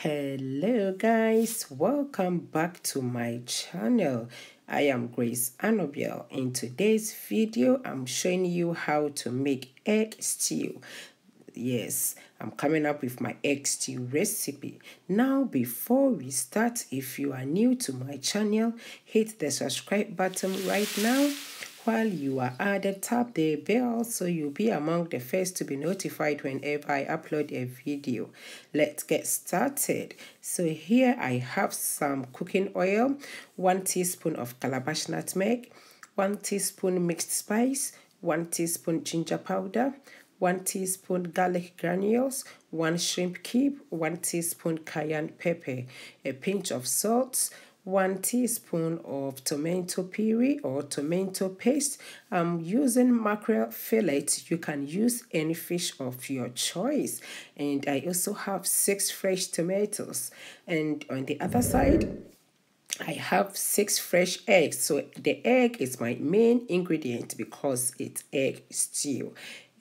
Hello guys, welcome back to my channel. I am Grace Annabelle. In today's video I'm showing you how to make egg stew. Yes, I'm coming up with my egg stew recipe. Now before we start, if you are new to my channel, hit the subscribe button right now. While you are at it, tap the bell so you'll be among the first to be notified whenever I upload a video. Let's get started. So here I have some cooking oil, 1 teaspoon of calabash nutmeg, 1 teaspoon mixed spice, 1 teaspoon ginger powder, 1 teaspoon garlic granules, 1 shrimp cube, 1 teaspoon cayenne pepper, a pinch of salt, 1 teaspoon of tomato puree or tomato paste. I'm using mackerel fillet. You can use any fish of your choice. And I also have 6 fresh tomatoes. And on the other side, I have 6 fresh eggs. So the egg is my main ingredient because it's egg stew.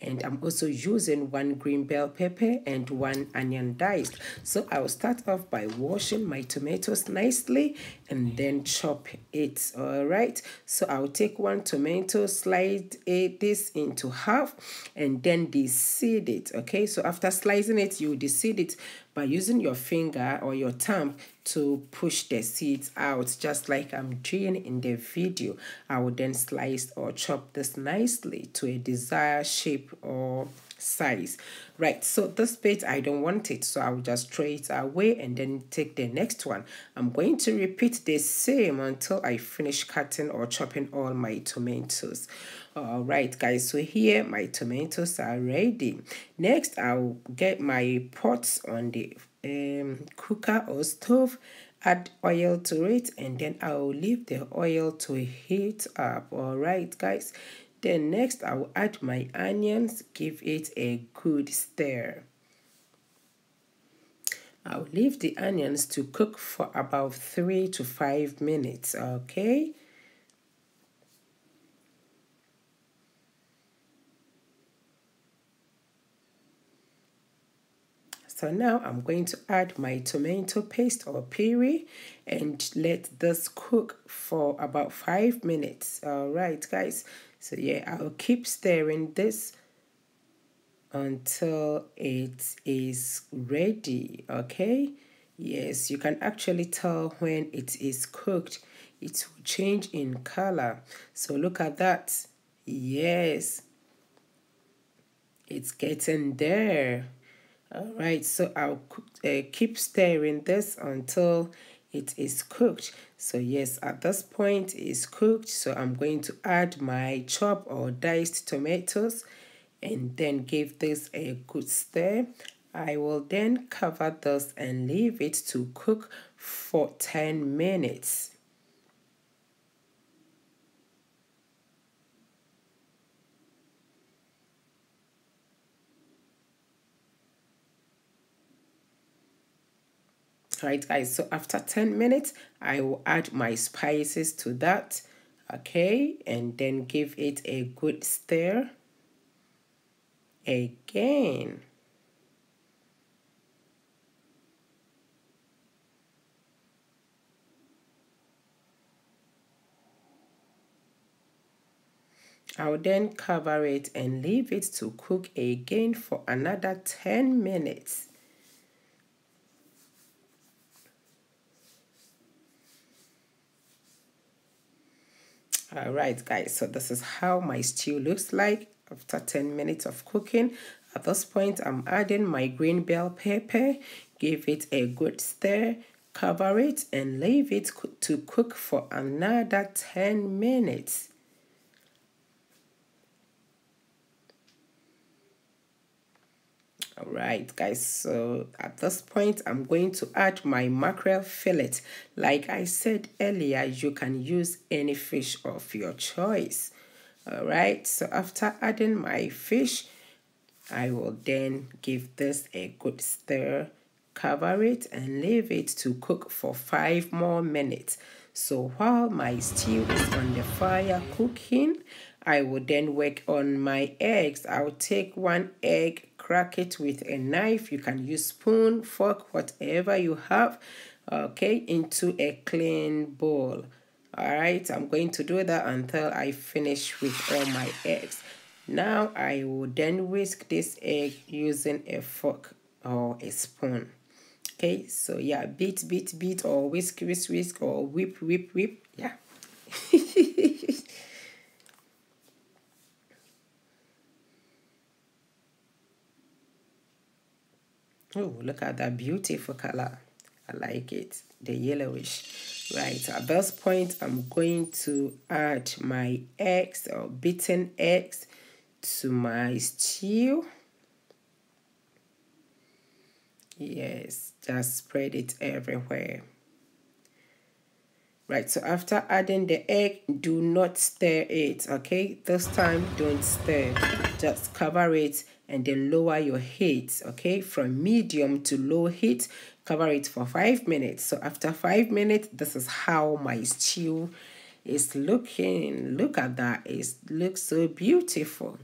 And I'm also using 1 green bell pepper and 1 onion diced. So I'll start off by washing my tomatoes nicely and then chop it. All right. So I'll take 1 tomato, slide this into half, and then de-seed it. Okay. So after slicing it, you de-seed it by using your finger or your thumb to push the seeds out, just like I'm doing in the video. I will then slice or chop this nicely to a desired shape or size. Right, so this bit I don't want it, so I will just throw it away and then take the next one. I'm going to repeat the same until I finish cutting or chopping all my tomatoes. All right guys, so here my tomatoes are ready. Next I'll get my pots on the cooker or stove, add oil to it, and then I'll leave the oil to heat up. All right guys, then next I'll add my onions, give it a good stir. I'll leave the onions to cook for about 3 to 5 minutes. Okay. So now I'm going to add my tomato paste or puree and let this cook for about 5 minutes. All right, guys. So yeah, I'll keep stirring this until it is ready. Okay. Yes, you can actually tell when it is cooked. It will change in color. So look at that. Yes, it's getting there. All right, so I'll keep stirring this until it is cooked. So yes, at this point it's cooked. So I'm going to add my chopped or diced tomatoes and then give this a good stir. I will then cover this and leave it to cook for 10 minutes. Right guys, so after 10 minutes I will add my spices to that. Okay, and then give it a good stir again. I'll then cover it and leave it to cook again for another 10 minutes. Alright guys, so this is how my stew looks like after 10 minutes of cooking. At this point I'm adding my green bell pepper, give it a good stir, cover it and leave it to cook for another 10 minutes. Alright guys, so at this point I'm going to add my mackerel fillet. Like I said earlier, you can use any fish of your choice. Alright, so after adding my fish, I will then give this a good stir, cover it and leave it to cook for 5 more minutes. So while my stew is on the fire cooking, I will then work on my eggs. I'll take 1 egg, crack it with a knife. You can use spoon, fork, whatever you have, okay, into a clean bowl. All right, I'm going to do that until I finish with all my eggs. Now I will then whisk this egg using a fork or a spoon. Okay, so yeah, beat, beat, beat, or whisk, whisk, whisk, or whip, whip, whip. Yeah. Oh, look at that beautiful color. I like it, the yellowish. Right, at this point, I'm going to add my eggs or beaten eggs to my stew. Yes, just spread it everywhere. Right, so after adding the egg, do not stir it, okay? This time, don't stir. Just cover it and then lower your heat, okay? From medium to low heat, cover it for 5 minutes. So after 5 minutes, this is how my stew is looking. Look at that. It looks so beautiful.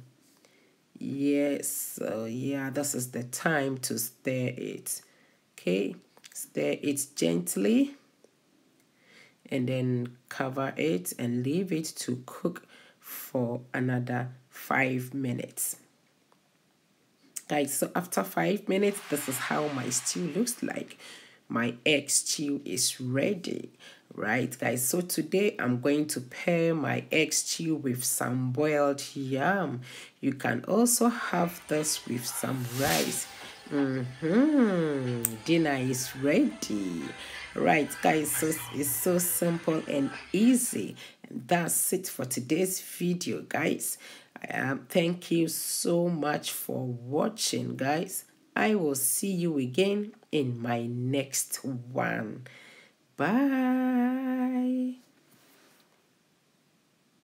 Yes, so yeah, this is the time to stir it, okay? Stir it gently and then cover it and leave it to cook for another 5 minutes. Guys, so after 5 minutes, this is how my stew looks like. My egg stew is ready, right, guys? So today I'm going to pair my egg stew with some boiled yam. You can also have this with some rice. Dinner is ready. Right, guys, so it's so simple and easy. And that's it for today's video, guys. Thank you so much for watching, guys. I will see you again in my next one. Bye.